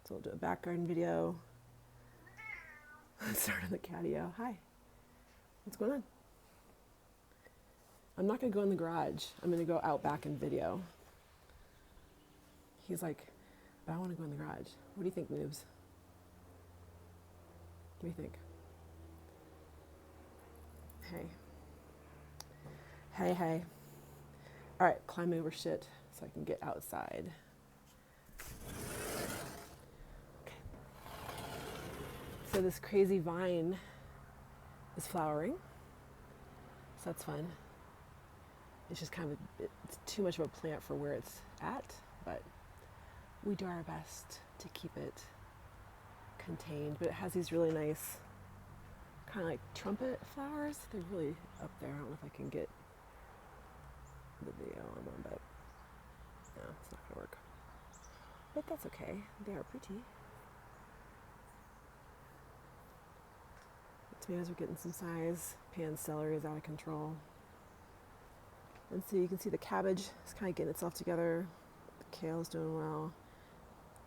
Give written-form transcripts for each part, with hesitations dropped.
So we'll do a back garden video. Start on the Catio. Hi. What's going on? I'm not going to go in the garage. I'm going to go out back and video. He's like, but I want to go in the garage. What do you think, noobs? What do you think? Hey. Hey, hey. All right, climb over shit so I can get outside. Okay. So this crazy vine is flowering. So that's fun. It's just kind of, it's too much of a plant for where it's at, but we do our best to keep it contained. But it has these really nice, kind of like trumpet flowers. They're really up there. I don't know if I can get the video on them, but no, it's not gonna work. But that's okay. They are pretty. The tomatoes are getting some size. Pan celery is out of control. And so you can see the cabbage is kind of getting itself together. The kale is doing well.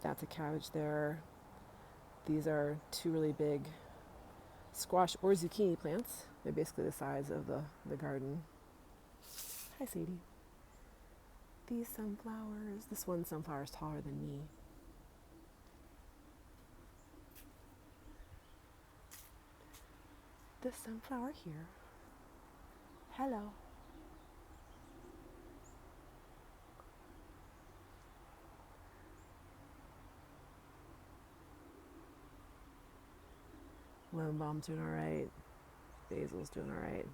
That's a cabbage there. These are two really big squash or zucchini plants. They're basically the size of the garden. Hi, Sadie. These sunflowers. This one sunflower is taller than me. This sunflower here. Hello. Lemon balm's doing all right. Basil's doing all right.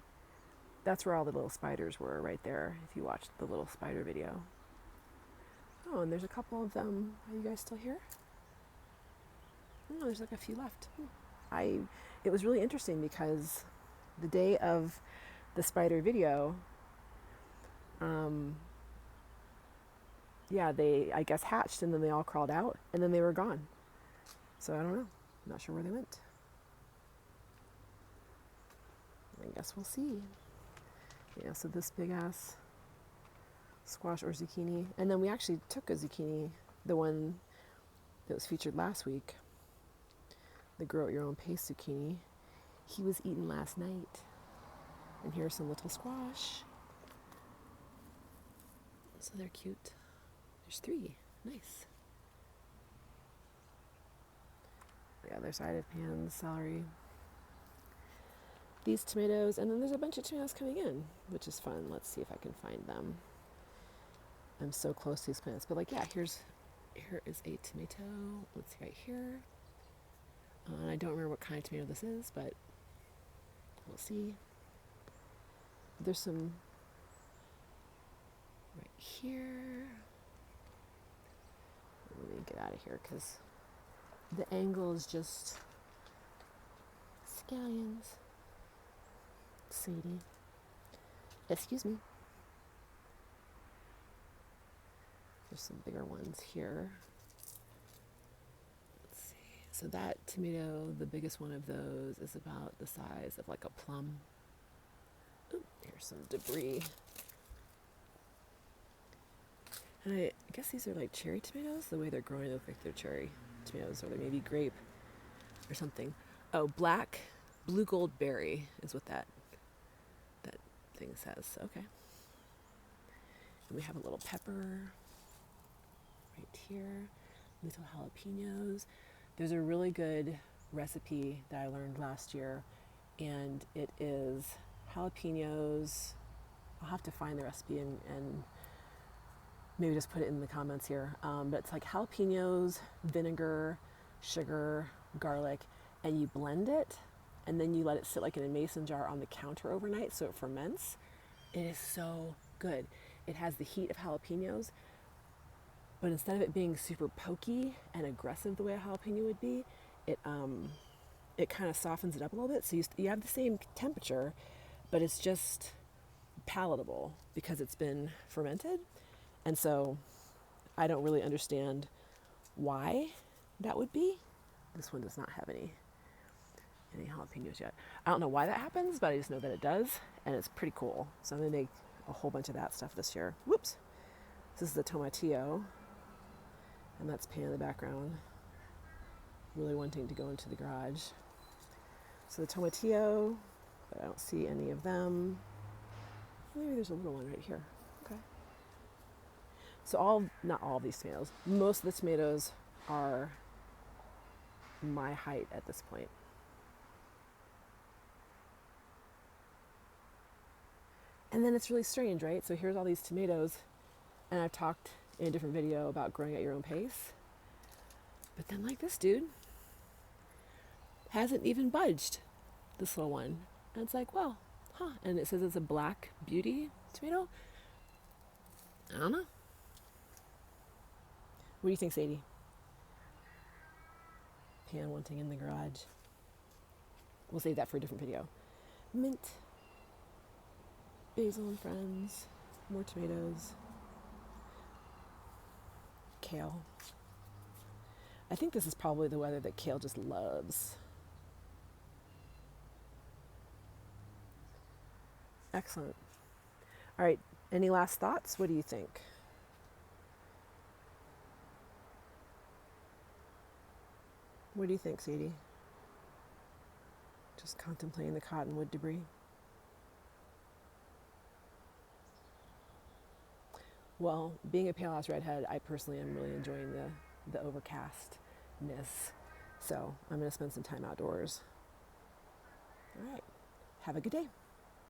That's where all the little spiders were, right there, if you watched the little spider video. Oh, and there's a couple of them. Are you guys still here? Oh, there's like a few left. It was really interesting because the day of the spider video, they, I guess, hatched and then they all crawled out and then they were gone. So I don't know. I'm not sure where they went. I guess we'll see. Yeah, so this big ass squash or zucchini. And then we actually took a zucchini, the one that was featured last week, the grow at your own pace zucchini. He was eaten last night. And here's some little squash. So they're cute. There's 3. Nice. The other side of pan celery. These tomatoes, and then there's a bunch of tomatoes coming in, which is fun. Let's see if I can find them. I'm so close to these plants, but like, yeah, here is a tomato. Let's see right here. And I don't remember what kind of tomato this is, but we'll see. There's some right here. Let me get out of here because the angle is just scallions. Sadie. Excuse me. There's some bigger ones here. Let's see. So that tomato, the biggest one of those, is about the size of like a plum. Ooh, here's some debris. And I guess these are like cherry tomatoes. The way they're growing, they look like they're cherry tomatoes, or they may be grape or something. Oh, blue gold berry is what that thing says. Okay. And we have a little pepper right here, little jalapenos. There's a really good recipe that I learned last year, and it is jalapenos. I'll have to find the recipe and maybe just put it in the comments here. But it's like jalapenos, vinegar, sugar, garlic, and you blend it. And then you let it sit like in a mason jar on the counter overnight so it ferments. It is so good. It has the heat of jalapenos, but instead of it being super pokey and aggressive the way a jalapeno would be, it kind of softens it up a little bit. So you have the same temperature, but it's just palatable because it's been fermented. And so I don't really understand why that would be. This one does not have any jalapenos yet. I don't know why that happens, but I just know that it does, and it's pretty cool. So I'm going to make a whole bunch of that stuff this year. Whoops. This is the tomatillo, and that's pan in the background. really wanting to go into the garage. So the tomatillo, but I don't see any of them. Maybe there's a little one right here. Okay. So not all of these tomatoes, most of the tomatoes are my height at this point. And then it's really strange, right? So here's all these tomatoes, and I've talked in a different video about growing at your own pace. But then like this dude hasn't even budged, this little one. And it's like, well, huh. And it says it's a black beauty tomato. I don't know. What do you think, Sadie? Pan wanting in the garage. We'll save that for a different video. Mint, basil and friends, more tomatoes, kale. I think this is probably the weather that kale just loves. Excellent. All right, any last thoughts? What do you think? What do you think, Sadie? Just contemplating the cottonwood debris. Well, being a pale ass redhead, I personally am really enjoying the overcastness. So I'm going to spend some time outdoors. All right. Have a good day.